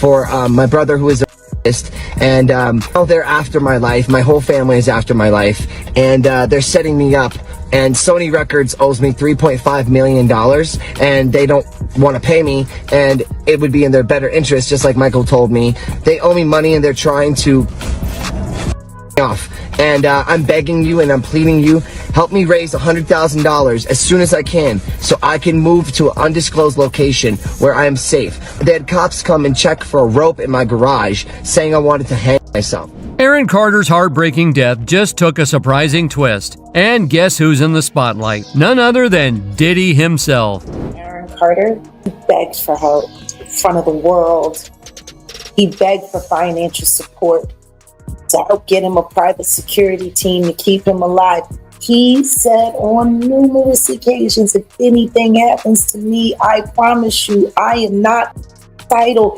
for my brother who is a and they're after my life. My whole family is after my life, and they're setting me up. And Sony Records owes me $3.5 million, and they don't want to pay me, and it would be in their better interest, just like Michael told me. They owe me money, and they're trying to off. And I'm begging you and I'm pleading you, help me raise $100,000 as soon as I can so I can move to an undisclosed location where I am safe. They had cops come and check for a rope in my garage saying I wanted to hang myself. Aaron Carter's heartbreaking death just took a surprising twist. And guess who's in the spotlight? None other than Diddy himself. Aaron Carter begged for help in front of the world. He begged for financial support to help get him a private security team to keep him alive. He said on numerous occasions, if anything happens to me, I promise you, I am not suicidal.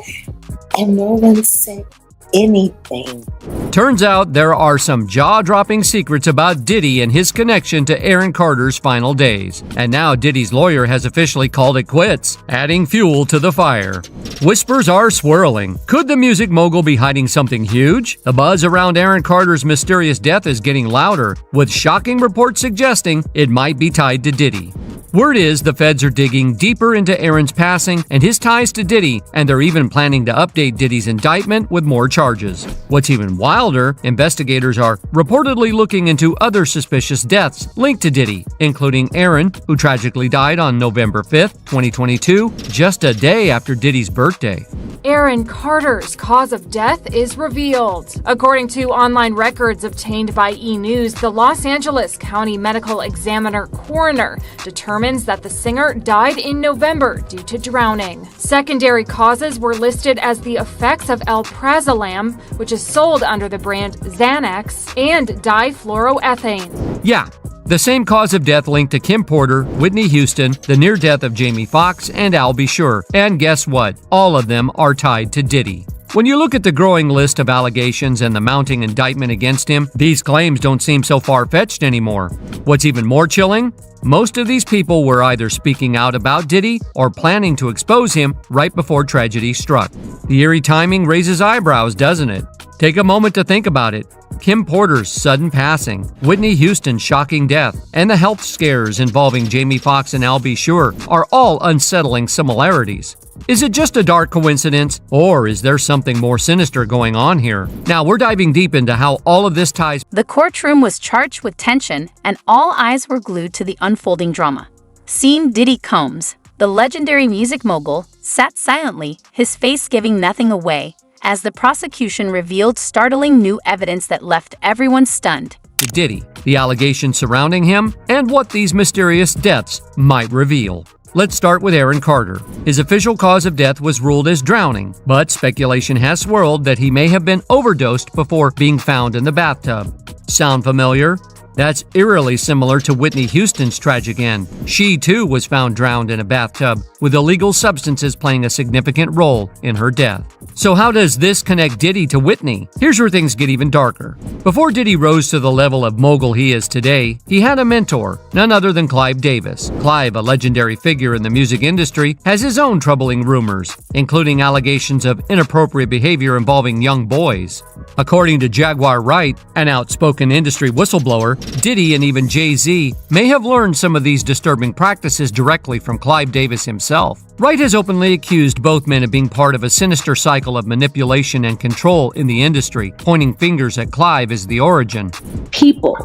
And no one said anything. Turns out there are some jaw-dropping secrets about Diddy and his connection to Aaron Carter's final days. And now Diddy's lawyer has officially called it quits, adding fuel to the fire. Whispers are swirling. Could the music mogul be hiding something huge? The buzz around Aaron Carter's mysterious death is getting louder, with shocking reports suggesting it might be tied to Diddy. Word is the feds are digging deeper into Aaron's passing and his ties to Diddy, and they're even planning to update Diddy's indictment with more charges. What's even wilder, investigators are reportedly looking into other suspicious deaths linked to Diddy, including Aaron, who tragically died on November 5th, 2022, just a day after Diddy's birthday. Aaron Carter's cause of death is revealed. According to online records obtained by E! News, the Los Angeles County Medical Examiner coroner determined that the singer died in November due to drowning. Secondary causes were listed as the effects of alprazolam, which is sold under the brand Xanax, and difluoroethane. Yeah, the same cause of death linked to Kim Porter, Whitney Houston, the near death of Jamie Foxx, and Al B. Sure. And guess what? All of them are tied to Diddy. When you look at the growing list of allegations and the mounting indictment against him, these claims don't seem so far-fetched anymore. What's even more chilling? Most of these people were either speaking out about Diddy or planning to expose him right before tragedy struck. The eerie timing raises eyebrows, doesn't it? Take a moment to think about it. Kim Porter's sudden passing, Whitney Houston's shocking death, and the health scares involving Jamie Foxx and Al B. Sure are all unsettling similarities. Is it just a dark coincidence, or is there something more sinister going on here? Now, we're diving deep into how all of this ties. The courtroom was charged with tension, and all eyes were glued to the unfolding drama. Seeing Diddy Combs, the legendary music mogul, sat silently, his face giving nothing away, as the prosecution revealed startling new evidence that left everyone stunned. Diddy, the allegations surrounding him, and what these mysterious deaths might reveal. Let's start with Aaron Carter. His official cause of death was ruled as drowning, but speculation has swirled that he may have been overdosed before being found in the bathtub. Sound familiar? That's eerily similar to Whitney Houston's tragic end. She, too, was found drowned in a bathtub, with illegal substances playing a significant role in her death. So how does this connect Diddy to Whitney? Here's where things get even darker. Before Diddy rose to the level of mogul he is today, he had a mentor, none other than Clive Davis. Clive, a legendary figure in the music industry, has his own troubling rumors, including allegations of inappropriate behavior involving young boys. According to Jaguar Wright, an outspoken industry whistleblower, Diddy and even Jay-Z may have learned some of these disturbing practices directly from Clive Davis himself. Wright has openly accused both men of being part of a sinister cycle of manipulation and control in the industry, pointing fingers at Clive as the origin. People.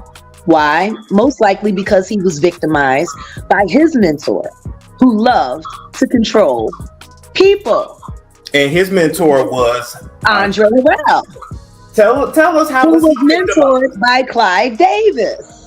Why? Most likely because he was victimized by his mentor, who loved to control people. And his mentor was Andre Rell. Tell us how who was mentored by Clive Davis.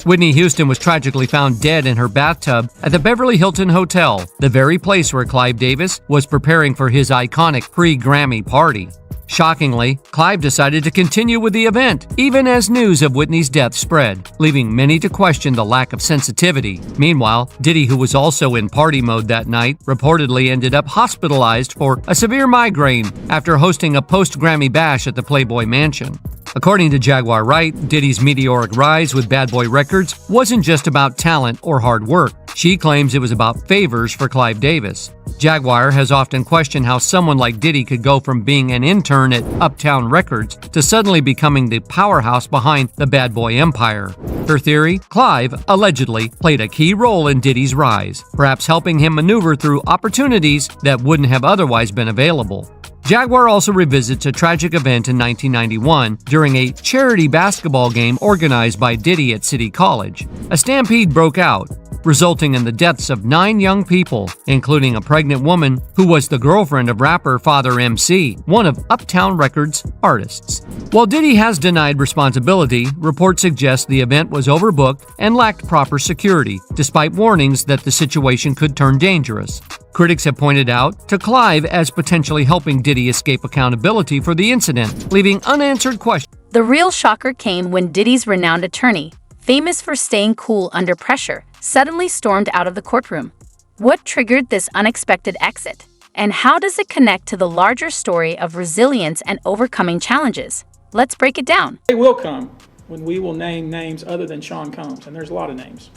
Whitney Houston was tragically found dead in her bathtub at the Beverly Hilton Hotel, the very place where Clive Davis was preparing for his iconic pre-Grammy party. Shockingly, Clive decided to continue with the event, even as news of Whitney's death spread, leaving many to question the lack of sensitivity. Meanwhile, Diddy, who was also in party mode that night, reportedly ended up hospitalized for a severe migraine after hosting a post-Grammy bash at the Playboy Mansion. According to Jaguar Wright, Diddy's meteoric rise with Bad Boy Records wasn't just about talent or hard work. She claims it was about favors for Clive Davis. Jaguar has often questioned how someone like Diddy could go from being an intern at Uptown Records to suddenly becoming the powerhouse behind the Bad Boy empire. Her theory? Clive, allegedly, played a key role in Diddy's rise, perhaps helping him maneuver through opportunities that wouldn't have otherwise been available. Jaguar also revisits a tragic event in 1991 during a charity basketball game organized by Diddy at City College. A stampede broke out, resulting in the deaths of 9 young people, including a pregnant woman who was the girlfriend of rapper Father MC, one of Uptown Records' artists. While Diddy has denied responsibility, reports suggest the event was overbooked and lacked proper security, despite warnings that the situation could turn dangerous. Critics have pointed out to Clive as potentially helping Diddy escape accountability for the incident, leaving unanswered questions. The real shocker came when Diddy's renowned attorney, famous for staying cool under pressure, suddenly stormed out of the courtroom. What triggered this unexpected exit? And how does it connect to the larger story of resilience and overcoming challenges? Let's break it down. It will come when we will name names other than Sean Combs, and there's a lot of names.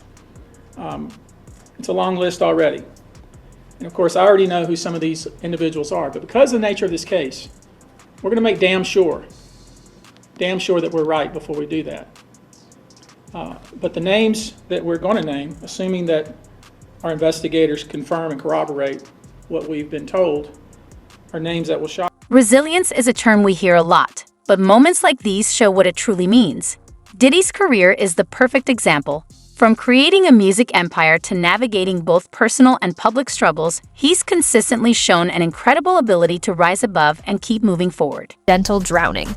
It's a long list already. And of course, I already know who some of these individuals are, but because of the nature of this case, we're going to make damn sure that we're right before we do that. But the names that we're going to name, assuming that our investigators confirm and corroborate what we've been told, are names that will shock. Resilience is a term we hear a lot, but moments like these show what it truly means. Diddy's career is the perfect example. From creating a music empire to navigating both personal and public struggles, he's consistently shown an incredible ability to rise above and keep moving forward. Accidental drowning.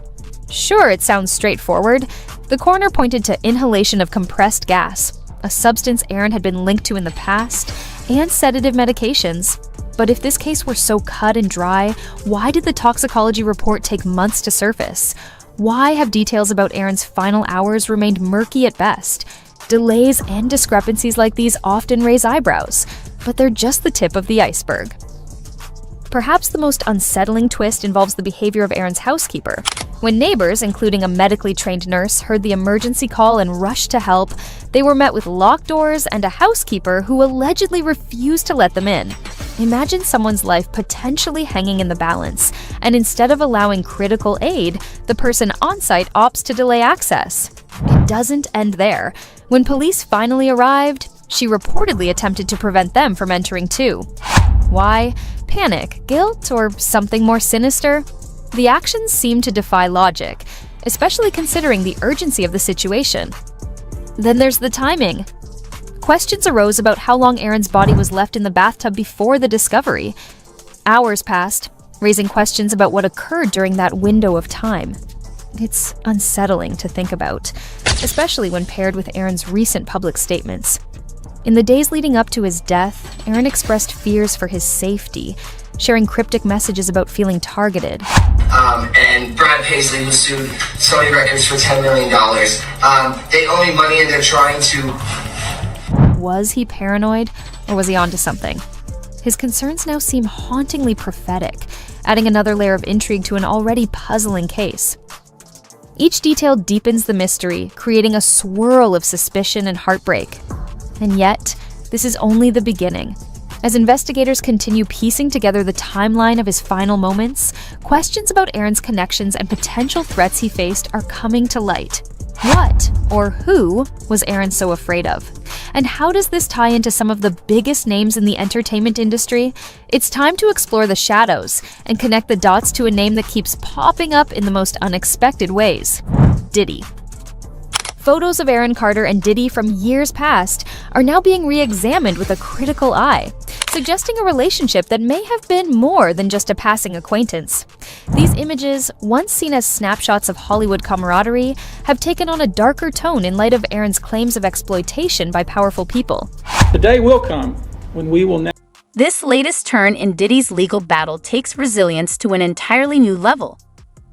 Sure, it sounds straightforward. The coroner pointed to inhalation of compressed gas, a substance Aaron had been linked to in the past, and sedative medications. But if this case were so cut and dry, why did the toxicology report take months to surface? Why have details about Aaron's final hours remained murky at best? Delays and discrepancies like these often raise eyebrows, but they're just the tip of the iceberg. Perhaps the most unsettling twist involves the behavior of Aaron's housekeeper. When neighbors, including a medically trained nurse, heard the emergency call and rushed to help, they were met with locked doors and a housekeeper who allegedly refused to let them in. Imagine someone's life potentially hanging in the balance, and instead of allowing critical aid, the person on site opts to delay access. It doesn't end there. When police finally arrived, she reportedly attempted to prevent them from entering too. Why? Panic, guilt, or something more sinister? The actions seem to defy logic, especially considering the urgency of the situation. Then there's the timing. Questions arose about how long Aaron's body was left in the bathtub before the discovery. Hours passed, raising questions about what occurred during that window of time. It's unsettling to think about, especially when paired with Aaron's recent public statements. In the days leading up to his death, Aaron expressed fears for his safety, sharing cryptic messages about feeling targeted. And Brad Paisley was sued Sony Records for $10 million. They owe me money and they're trying to... Was he paranoid, or was he onto something? His concerns now seem hauntingly prophetic, adding another layer of intrigue to an already puzzling case. Each detail deepens the mystery, creating a swirl of suspicion and heartbreak. And yet, this is only the beginning. As investigators continue piecing together the timeline of his final moments, questions about Aaron's connections and potential threats he faced are coming to light. What, or who, was Aaron so afraid of? And how does this tie into some of the biggest names in the entertainment industry? It's time to explore the shadows and connect the dots to a name that keeps popping up in the most unexpected ways: Diddy. Photos of Aaron Carter and Diddy from years past are now being re-examined with a critical eye, suggesting a relationship that may have been more than just a passing acquaintance. These images, once seen as snapshots of Hollywood camaraderie, have taken on a darker tone in light of Aaron's claims of exploitation by powerful people. The day will come when we will now. This latest turn in Diddy's legal battle takes resilience to an entirely new level.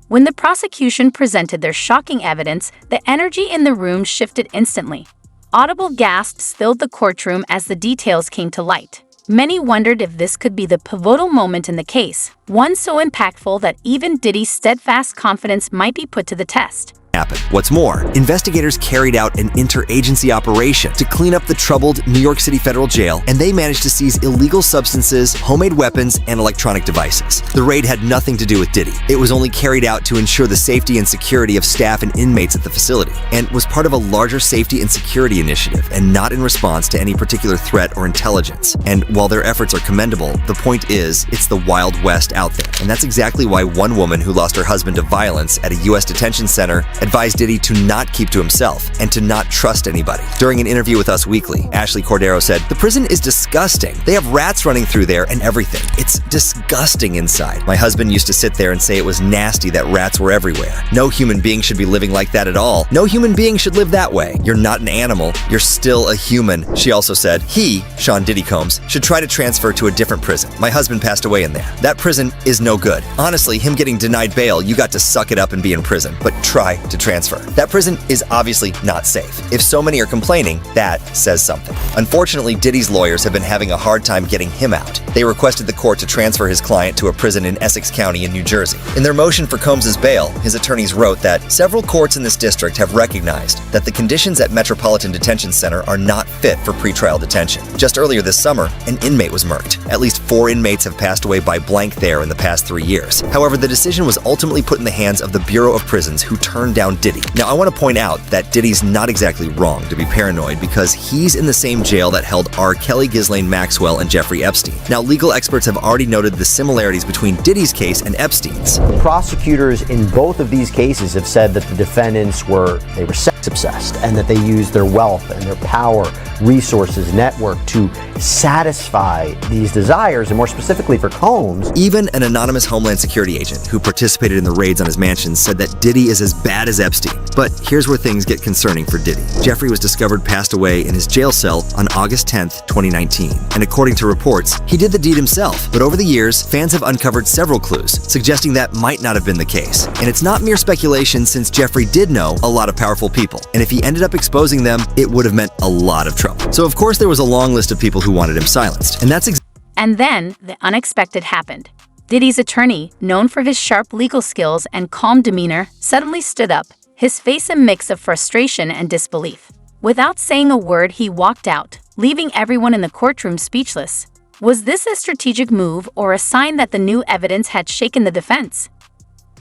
When the prosecution presented their shocking evidence, the energy in the room shifted instantly. Audible gasps filled the courtroom as the details came to light. Many wondered if this could be the pivotal moment in the case, one so impactful that even Diddy's steadfast confidence might be put to the test. happen. What's more, investigators carried out an interagency operation to clean up the troubled New York City federal jail, and they managed to seize illegal substances, homemade weapons, and electronic devices. The raid had nothing to do with Diddy. It was only carried out to ensure the safety and security of staff and inmates at the facility, and was part of a larger safety and security initiative, and not in response to any particular threat or intelligence. And while their efforts are commendable, the point is, it's the Wild West out there. And that's exactly why one woman who lost her husband to violence at a U.S. detention center advised Diddy to not keep to himself and to not trust anybody. During an interview with Us Weekly, Ashley Cordero said, "The prison is disgusting. They have rats running through there and everything. It's disgusting inside. My husband used to sit there and say it was nasty that rats were everywhere. No human being should be living like that at all. No human being should live that way. You're not an animal. You're still a human." She also said, he, Sean Diddy Combs, should try to transfer to a different prison. My husband passed away in there. That prison is no good. Honestly, him getting denied bail, you got to suck it up and be in prison, but try to transfer. That prison is obviously not safe. If so many are complaining, that says something. Unfortunately, Diddy's lawyers have been having a hard time getting him out. They requested the court to transfer his client to a prison in Essex County in New Jersey. In their motion for Combs' bail, his attorneys wrote that several courts in this district have recognized that the conditions at Metropolitan Detention Center are not fit for pretrial detention. Just earlier this summer, an inmate was murked. At least 4 inmates have passed away by blank there in the past 3 years. However, the decision was ultimately put in the hands of the Bureau of Prisons, who turned down Diddy. Now, I want to point out that Diddy's not exactly wrong to be paranoid, because he's in the same jail that held R. Kelly, Ghislaine Maxwell, and Jeffrey Epstein. Now, legal experts have already noted the similarities between Diddy's case and Epstein's. Prosecutors in both of these cases have said that the defendants were sex obsessed, and that they used their wealth and their power, resources, network to satisfy these desires, and more specifically for Combs. Even an anonymous Homeland Security agent who participated in the raids on his mansion said that Diddy is as bad as Epstein. But here's where things get concerning for Diddy. Jeffrey was discovered passed away in his jail cell on August 10th, 2019. And according to reports, he did the deed himself. But over the years, fans have uncovered several clues, suggesting that might not have been the case. And it's not mere speculation, since Jeffrey did know a lot of powerful people. And if he ended up exposing them, it would have meant a lot of trouble. So of course there was a long list of people who wanted him silenced. And that's And then the unexpected happened. Diddy's attorney, known for his sharp legal skills and calm demeanor, suddenly stood up, his face a mix of frustration and disbelief. Without saying a word, he walked out, leaving everyone in the courtroom speechless. Was this a strategic move or a sign that the new evidence had shaken the defense?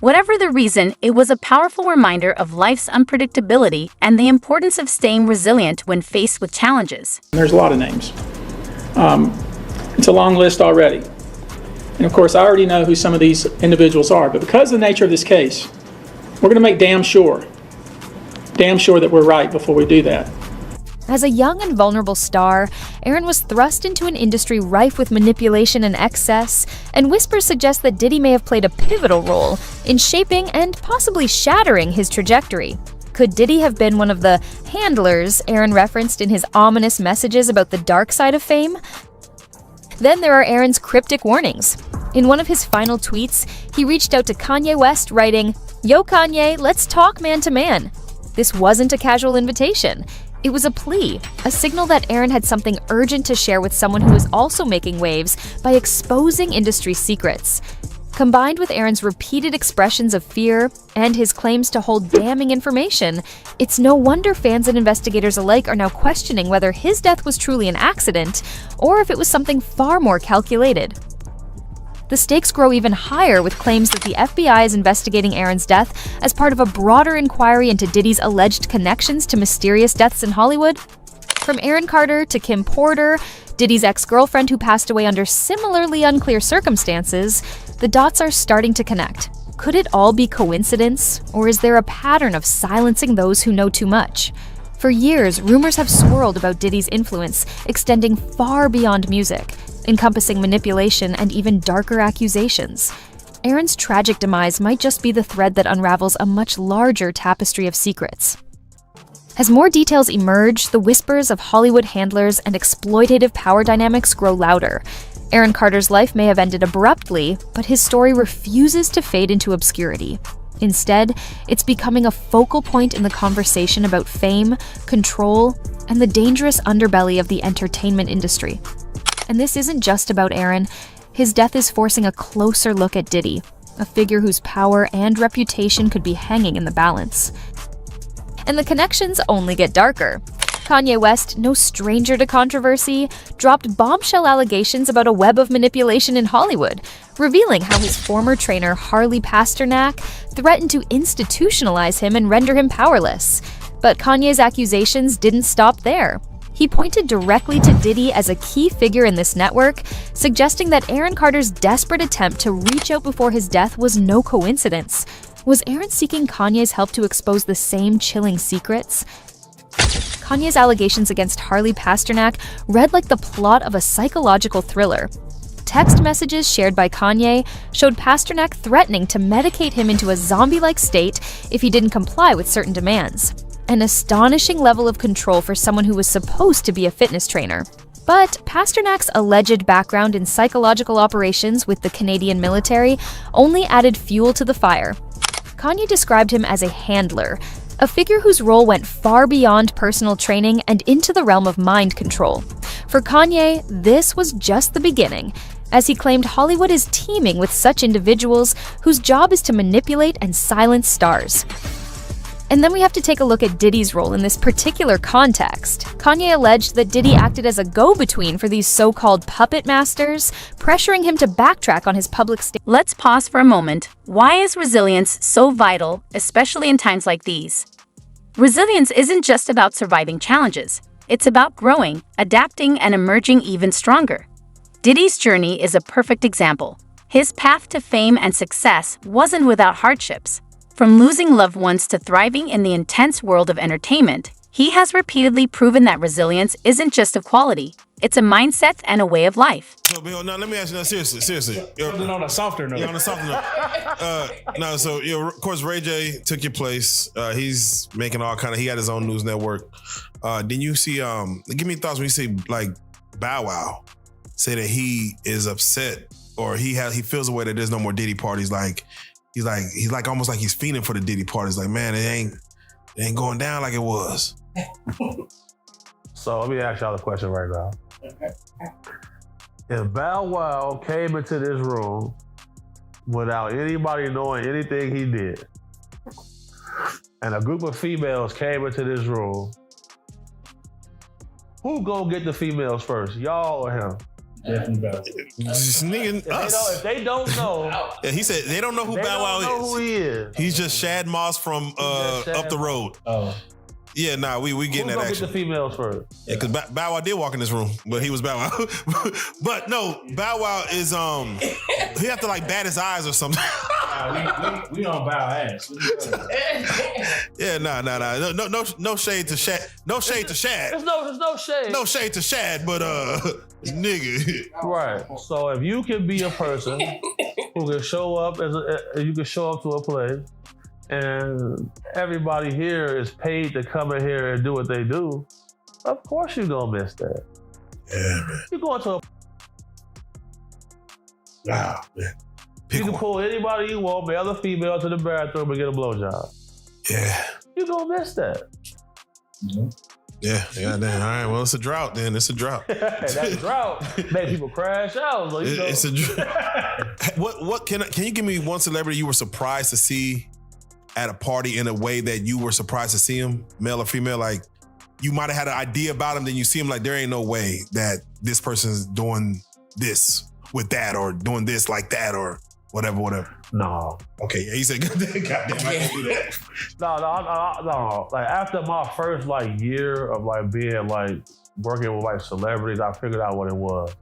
Whatever the reason, it was a powerful reminder of life's unpredictability and the importance of staying resilient when faced with challenges. There's a lot of names. It's a long list already. And of course, I already know who some of these individuals are, but because of the nature of this case, we're going to make damn sure that we're right before we do that. As a young and vulnerable star, Aaron was thrust into an industry rife with manipulation and excess, and whispers suggest that Diddy may have played a pivotal role in shaping and possibly shattering his trajectory. Could Diddy have been one of the handlers Aaron referenced in his ominous messages about the dark side of fame? Then there are Aaron's cryptic warnings. In one of his final tweets, he reached out to Kanye West, writing, "Yo Kanye, let's talk man to man." This wasn't a casual invitation. It was a plea, a signal that Aaron had something urgent to share with someone who was also making waves by exposing industry secrets. Combined with Aaron's repeated expressions of fear and his claims to hold damning information, it's no wonder fans and investigators alike are now questioning whether his death was truly an accident or if it was something far more calculated. The stakes grow even higher with claims that the FBI is investigating Aaron's death as part of a broader inquiry into Diddy's alleged connections to mysterious deaths in Hollywood. From Aaron Carter to Kim Porter, Diddy's ex-girlfriend who passed away under similarly unclear circumstances, the dots are starting to connect. Could it all be coincidence, or is there a pattern of silencing those who know too much? For years, rumors have swirled about Diddy's influence, extending far beyond music, encompassing manipulation and even darker accusations. Aaron's tragic demise might just be the thread that unravels a much larger tapestry of secrets. As more details emerge, the whispers of Hollywood handlers and exploitative power dynamics grow louder. Aaron Carter's life may have ended abruptly, but his story refuses to fade into obscurity. Instead, it's becoming a focal point in the conversation about fame, control, and the dangerous underbelly of the entertainment industry. And this isn't just about Aaron. His death is forcing a closer look at Diddy, a figure whose power and reputation could be hanging in the balance. and the connections only get darker. Kanye West, no stranger to controversy, dropped bombshell allegations about a web of manipulation in Hollywood, revealing how his former trainer Harley Pasternak threatened to institutionalize him and render him powerless. But Kanye's accusations didn't stop there. He pointed directly to Diddy as a key figure in this network, suggesting that Aaron Carter's desperate attempt to reach out before his death was no coincidence. Was Aaron seeking Kanye's help to expose the same chilling secrets? Kanye's allegations against Harley Pasternak read like the plot of a psychological thriller. Text messages shared by Kanye showed Pasternak threatening to medicate him into a zombie-like state if he didn't comply with certain demands. An astonishing level of control for someone who was supposed to be a fitness trainer. But Pasternak's alleged background in psychological operations with the Canadian military only added fuel to the fire. Kanye described him as a handler, a figure whose role went far beyond personal training and into the realm of mind control. For Kanye, this was just the beginning, as he claimed Hollywood is teeming with such individuals whose job is to manipulate and silence stars. And then we have to take a look at Diddy's role in this particular context. Kanye alleged that Diddy acted as a go-between for these so-called puppet masters, pressuring him to backtrack on his public statement. Let's pause for a moment. Why is resilience so vital, especially in times like these? Resilience isn't just about surviving challenges. It's about growing, adapting, and emerging even stronger. Diddy's journey is a perfect example. His path to fame and success wasn't without hardships. From losing loved ones to thriving in the intense world of entertainment, he has repeatedly proven that resilience isn't just a quality, it's a mindset and a way of life. So, Bill, now let me ask you now, seriously. On a softer note. Yeah, on a softer note. So, of course, Ray J took your place. He's making all kind of, he got his own news network. Didn't you see, give me thoughts when you say, like, Bow Wow say that he is upset or he feels the way that there's no more Diddy parties, He's like almost like he's fiending for the Diddy parties. Like, man, it ain't going down like it was. So let me ask y'all a question right now. If Bow Wow came into this room without anybody knowing anything he did, and a group of females came into this room, who go get the females first, y'all or him? Definitely Bow Wow. If they don't know, yeah, he said they don't know who Bow Wow is. Who he is. He's just Shad Moss from up the road. Oh. Yeah, nah, we getting that action. Get the females first. Yeah, because Bow Wow did walk in this room, but he was Bow Wow. But no, Bow Wow is he have to like bat his eyes or something. We don't bow ass. Yeah, nah. No shade to Shad. No shade to Shad. There's no shade. No shade to Shad, but nigga. Right. So if you can be a person who can show up you can show up to a place, and everybody here is paid to come in here and do what they do, of course you're gonna miss that. Yeah, man. You're going to wow, man. You can pull anybody you want, male or female, to the bathroom and get a blowjob. Yeah. You're gonna miss that. Mm-hmm. Yeah, damn. All right, well, it's a drought then. It's a drought. That drought made people crash out. So it's a drought. What can you give me one celebrity you were surprised to see at a party in a way that you were surprised to see him, male or female? Like, you might have had an idea about him, then you see him like, there ain't no way that this person's doing this with that or doing this like that or whatever. No. Okay, yeah, he said, goddamn, I can't do that. No. Like, after my first year of being working with celebrities, I figured out what it was.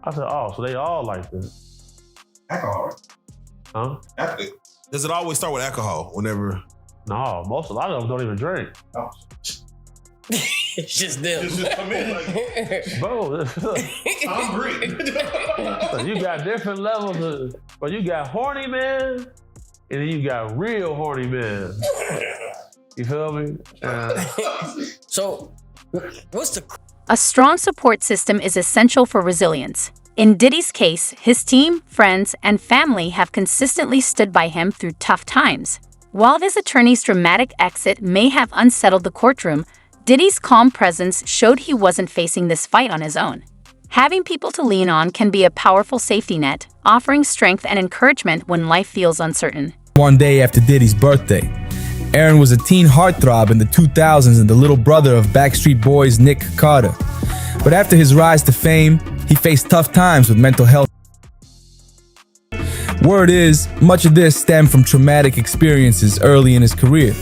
I said, oh, so they all like this. Alcohol. Huh? Does it always start with alcohol whenever? No, a lot of them don't even drink. Oh. It's just them. Just come in Bro, I'm so you got different levels but you got horny men, and then you got real horny men. You feel me? So, what's A strong support system is essential for resilience. In Diddy's case, his team, friends, and family have consistently stood by him through tough times. While his attorney's dramatic exit may have unsettled the courtroom, Diddy's calm presence showed he wasn't facing this fight on his own. Having people to lean on can be a powerful safety net, offering strength and encouragement when life feels uncertain. One day after Diddy's birthday, Aaron was a teen heartthrob in the 2000s and the little brother of Backstreet Boys' Nick Carter. But after his rise to fame, he faced tough times with mental health. Word is, much of this stemmed from traumatic experiences early in his career.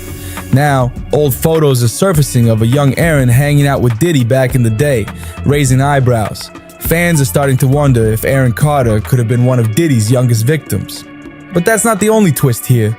Now, old photos are surfacing of a young Aaron hanging out with Diddy back in the day, raising eyebrows. Fans are starting to wonder if Aaron Carter could have been one of Diddy's youngest victims. But that's not the only twist here.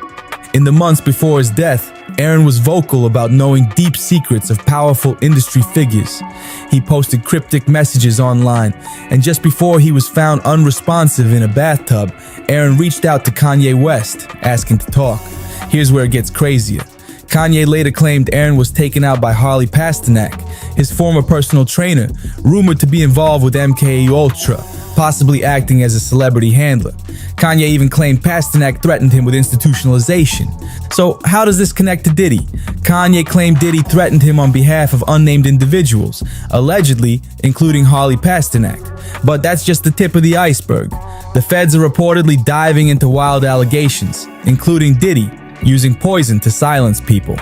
In the months before his death, Aaron was vocal about knowing deep secrets of powerful industry figures. He posted cryptic messages online, and just before he was found unresponsive in a bathtub, Aaron reached out to Kanye West, asking to talk. Here's where it gets crazier. Kanye later claimed Aaron was taken out by Harley Pasternak, his former personal trainer, rumored to be involved with MK Ultra, possibly acting as a celebrity handler. Kanye even claimed Pasternak threatened him with institutionalization. So how does this connect to Diddy? Kanye claimed Diddy threatened him on behalf of unnamed individuals, allegedly including Harley Pasternak. But that's just the tip of the iceberg. The feds are reportedly diving into wild allegations, including Diddy using poison to silence people.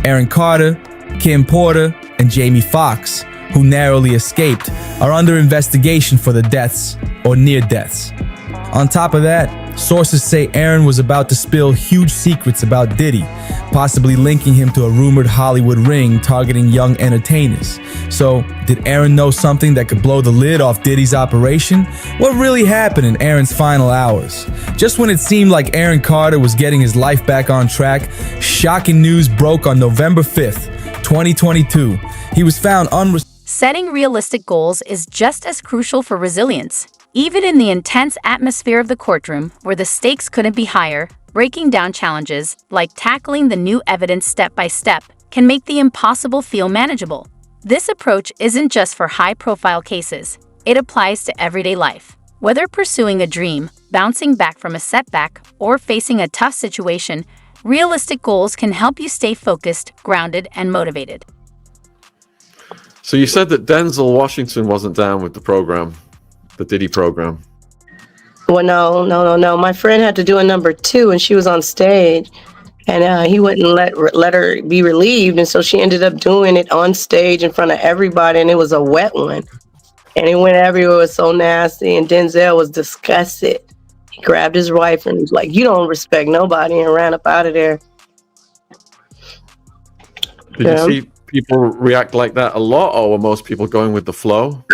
Aaron Carter, Kim Porter, and Jamie Foxx, who narrowly escaped, are under investigation for the deaths or near deaths. On top of that, sources say Aaron was about to spill huge secrets about Diddy, possibly linking him to a rumored Hollywood ring targeting young entertainers. So, did Aaron know something that could blow the lid off Diddy's operation? What really happened in Aaron's final hours? Just when it seemed like Aaron Carter was getting his life back on track, shocking news broke on November 5th, 2022. He was found Setting realistic goals is just as crucial for resilience. Even in the intense atmosphere of the courtroom, where the stakes couldn't be higher, breaking down challenges, like tackling the new evidence step by step, can make the impossible feel manageable. This approach isn't just for high-profile cases. It applies to everyday life. Whether pursuing a dream, bouncing back from a setback, or facing a tough situation, realistic goals can help you stay focused, grounded, and motivated. So you said that Denzel Washington wasn't down with the program, the Diddy program. Well, no. My friend had to do a number 2, and she was on stage, and he wouldn't let her be relieved, and so she ended up doing it on stage in front of everybody, and it was a wet one, and it went everywhere. It was so nasty, and Denzel was disgusted. He grabbed his wife and was like, "You don't respect nobody," and ran up out of there. Did you see people react like that a lot, or were most people going with the flow?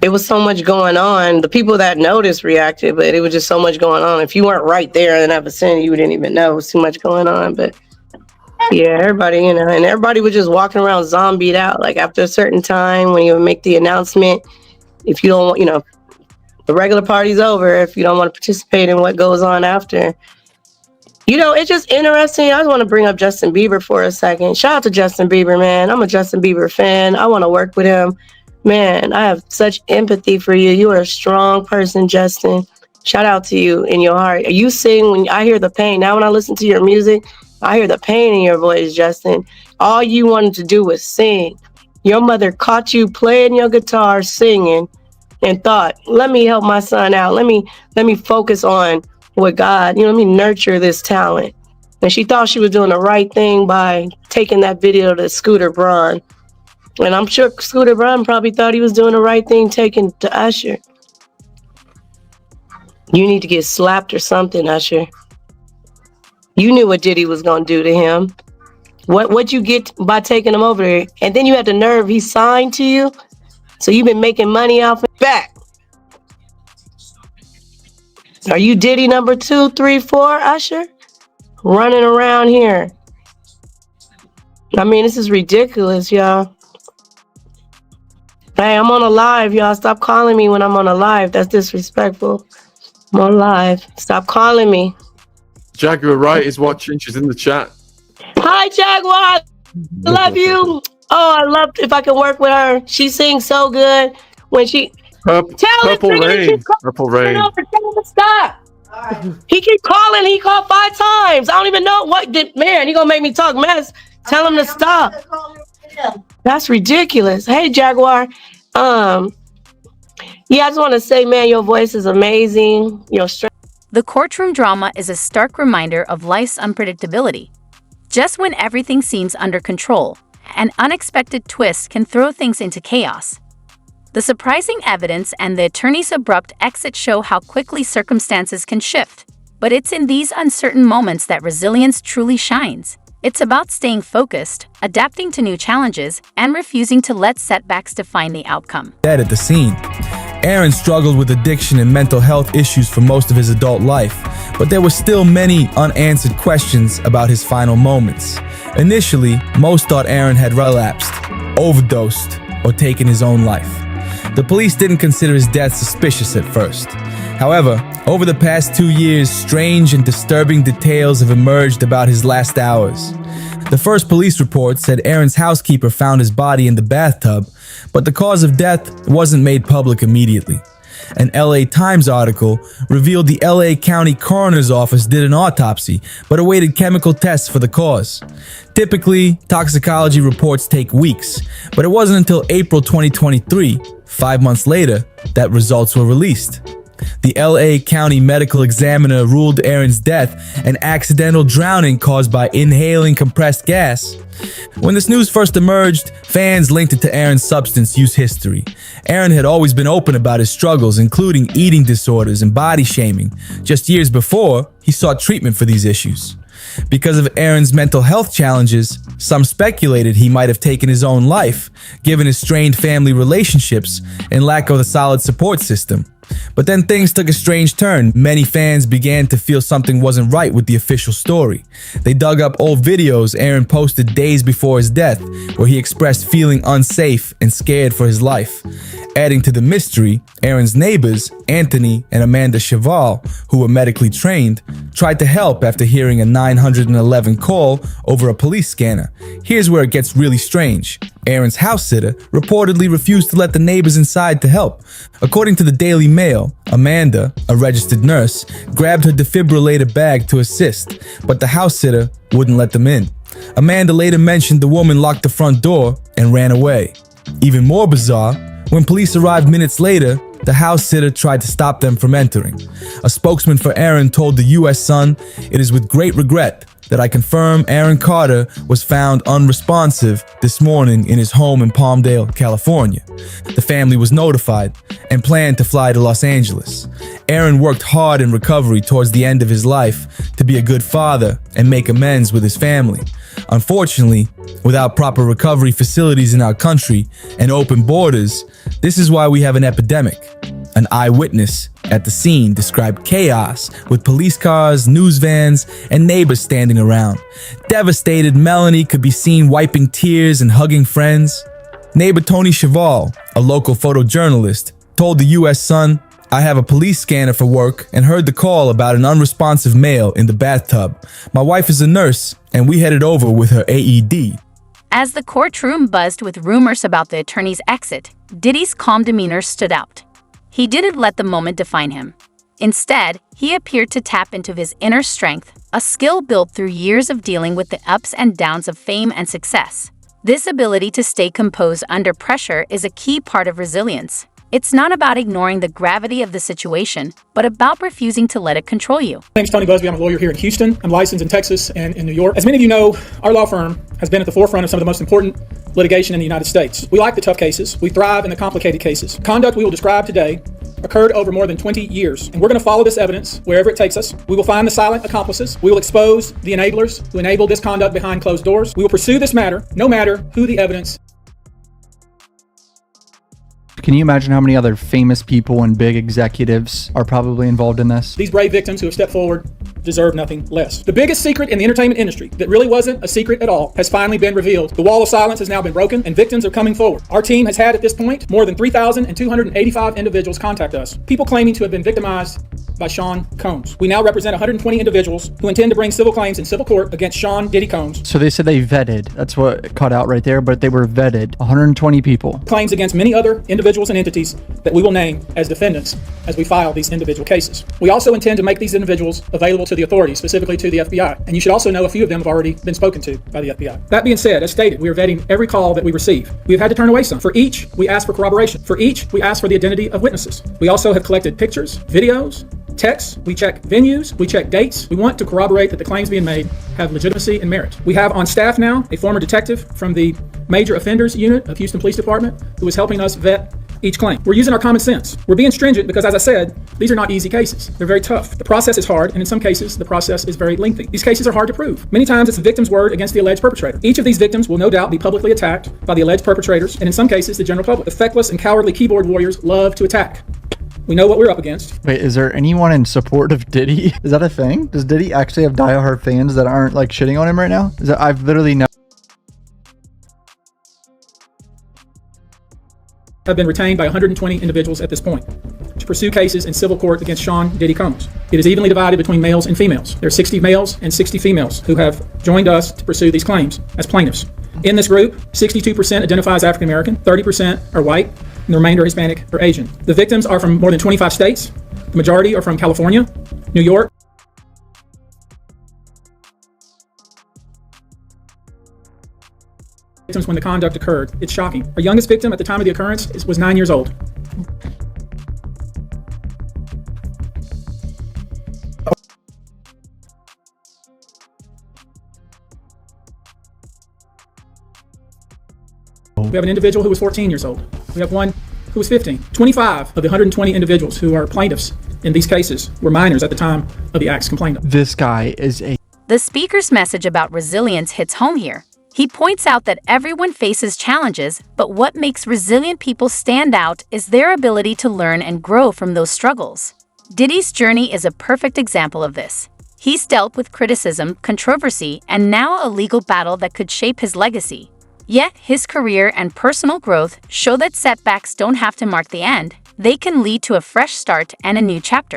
It was so much going on. The people that noticed reacted, but it was just so much going on. If you weren't right there in that vicinity, you didn't even know. It was too much going on. But yeah, everybody, and everybody was just walking around zombied out. Like after a certain time, when you would make the announcement, if you don't, the regular party's over, if you don't want to participate in what goes on after. It's just interesting. I just want to bring up Justin Bieber for a second. Shout out to Justin Bieber, man. I'm a Justin Bieber fan. I want to work with him. Man, I have such empathy for you. You are a strong person, Justin. Shout out to you in your heart. You sing when I hear the pain. Now when I listen to your music, I hear the pain in your voice, Justin. All you wanted to do was sing. Your mother caught you playing your guitar, singing, and thought, let me help my son out. Let me focus on what God, let me nurture this talent. And she thought she was doing the right thing by taking that video to Scooter Braun. And I'm sure Scooter Braun probably thought he was doing the right thing taking to Usher. You need to get slapped or something, Usher. You knew what Diddy was going to do to him. What'd you get by taking him over there? And then you had the nerve, he signed to you. So you've been making money off his back. Are you Diddy number 2, 3, 4, Usher? Running around here. I mean, this is ridiculous, y'all. Hey, I'm on a live, y'all. Stop calling me when I'm on a live. That's disrespectful. I'm on live. Stop calling me. Jaguar Wright is watching. She's in the chat. Hi, Jaguar. I love you. Oh, I love if I can work with her. She sings so good. When she... Purple Rain. Purple Rain. Tell him to stop. He keep calling. He called 5 times. I don't even know what did. Man, he gonna make me talk mess. Tell him to stop. That's ridiculous. Hey, Jaguar. Yeah, I just want to say, man, your voice is amazing. Your strength. The courtroom drama is a stark reminder of life's unpredictability. Just when everything seems under control, an unexpected twist can throw things into chaos. The surprising evidence and the attorney's abrupt exit show how quickly circumstances can shift. But it's in these uncertain moments that resilience truly shines. It's about staying focused, adapting to new challenges, and refusing to let setbacks define the outcome. Dead at the scene. Aaron struggled with addiction and mental health issues for most of his adult life, but there were still many unanswered questions about his final moments. Initially, most thought Aaron had relapsed, overdosed, or taken his own life. The police didn't consider his death suspicious at first. However, over the past 2 years, strange and disturbing details have emerged about his last hours. The first police report said Aaron's housekeeper found his body in the bathtub, but the cause of death wasn't made public immediately. An LA Times article revealed the LA County Coroner's Office did an autopsy, but awaited chemical tests for the cause. Typically, toxicology reports take weeks, but it wasn't until April 2023, 5 months later, that results were released. The LA County Medical Examiner ruled Aaron's death an accidental drowning caused by inhaling compressed gas. When this news first emerged, fans linked it to Aaron's substance use history. Aaron had always been open about his struggles, including eating disorders and body shaming. Just years before, he sought treatment for these issues. Because of Aaron's mental health challenges, some speculated he might have taken his own life, given his strained family relationships and lack of a solid support system. But then things took a strange turn. Many fans began to feel something wasn't right with the official story. They dug up old videos Aaron posted days before his death, where he expressed feeling unsafe and scared for his life. Adding to the mystery, Aaron's neighbors, Anthony and Amanda Cheval, who were medically trained, tried to help after hearing a 911 call over a police scanner. Here's where it gets really strange. Aaron's house sitter reportedly refused to let the neighbors inside to help. According to the Daily Mail, Amanda, a registered nurse, grabbed her defibrillator bag to assist, but the house sitter wouldn't let them in. Amanda later mentioned the woman locked the front door and ran away. Even more bizarre, when police arrived minutes later, the house sitter tried to stop them from entering. A spokesman for Aaron told the U.S. Sun, "It is with great regret that I confirm Aaron Carter was found unresponsive this morning in his home in Palmdale, California." The family was notified and planned to fly to Los Angeles. Aaron worked hard in recovery towards the end of his life to be a good father and make amends with his family. Unfortunately, without proper recovery facilities in our country and open borders, this is why we have an epidemic. An eyewitness at the scene described chaos with police cars, news vans, and neighbors standing around. Devastated, Melanie could be seen wiping tears and hugging friends. Neighbor Tony Cheval, a local photojournalist, told the U.S. Sun, "I have a police scanner for work and heard the call about an unresponsive male in the bathtub. My wife is a nurse and we headed over with her AED." As the courtroom buzzed with rumors about the attorney's exit, Diddy's calm demeanor stood out. He didn't let the moment define him. Instead, he appeared to tap into his inner strength, a skill built through years of dealing with the ups and downs of fame and success. This ability to stay composed under pressure is a key part of resilience. It's not about ignoring the gravity of the situation, but about refusing to let it control you. My name's Tony Busby. I'm a lawyer here in Houston. I'm licensed in Texas and in New York. As many of you know, our law firm has been at the forefront of some of the most important litigation in the United States. We like the tough cases. We thrive in the complicated cases. Conduct we will describe today occurred over more than 20 years, and we're going to follow this evidence wherever it takes us. We will find the silent accomplices. We will expose the enablers who enabled this conduct behind closed doors. We will pursue this matter, no matter who the evidence. Can you imagine how many other famous people and big executives are probably involved in this? These brave victims who have stepped forward deserve nothing less. The biggest secret in the entertainment industry that really wasn't a secret at all has finally been revealed. The wall of silence has now been broken and victims are coming forward. Our team has had at this point more than 3,285 individuals contact us, people claiming to have been victimized by Sean Combs. We now represent 120 individuals who intend to bring civil claims in civil court against Sean Diddy Combs. So they said they vetted. That's what caught out right there, but they were vetted. 120 people. Claims against many other individuals and entities that we will name as defendants as we file these individual cases. We also intend to make these individuals available to the authorities, specifically to the FBI. And you should also know a few of them have already been spoken to by the FBI. That being said, as stated, we are vetting every call that we receive. We have had to turn away some. For each, we ask for corroboration. For each, we ask for the identity of witnesses. We also have collected pictures, videos, texts, we check venues, we check dates. We want to corroborate that the claims being made have legitimacy and merit. We have on staff now a former detective from the Major Offenders Unit of Houston Police Department who is helping us vet each claim. We're using our common sense. We're being stringent because, as I said, these are not easy cases. They're very tough. The process is hard, and in some cases, the process is very lengthy. These cases are hard to prove. Many times, it's the victim's word against the alleged perpetrator. Each of these victims will no doubt be publicly attacked by the alleged perpetrators, and in some cases, the general public. The feckless and cowardly keyboard warriors love to attack. We know what we're up against. Wait, is there anyone in support of Diddy? Is that a thing? Does Diddy actually have diehard fans that aren't like shitting on him right now? I've literally never have been retained by 120 individuals at this point to pursue cases in civil court against Sean Diddy Combs. It is evenly divided between males and females. There are 60 males and 60 females who have joined us to pursue these claims as plaintiffs. In this group, 62% identify as African American, 30% are white, and the remainder are Hispanic or Asian. The victims are from more than 25 states. The majority are from California, New York, victims when the conduct occurred. It's shocking. Our youngest victim at the time of the occurrence was 9 years old. We have an individual who was 14 years old. We have one who was 15. 25 of the 120 individuals who are plaintiffs in these cases were minors at the time of the acts complained of. This guy is a... The speaker's message about resilience hits home here. He points out that everyone faces challenges, but what makes resilient people stand out is their ability to learn and grow from those struggles. Diddy's journey is a perfect example of this. He's dealt with criticism, controversy, and now a legal battle that could shape his legacy. Yet, his career and personal growth show that setbacks don't have to mark the end. They can lead to a fresh start and a new chapter.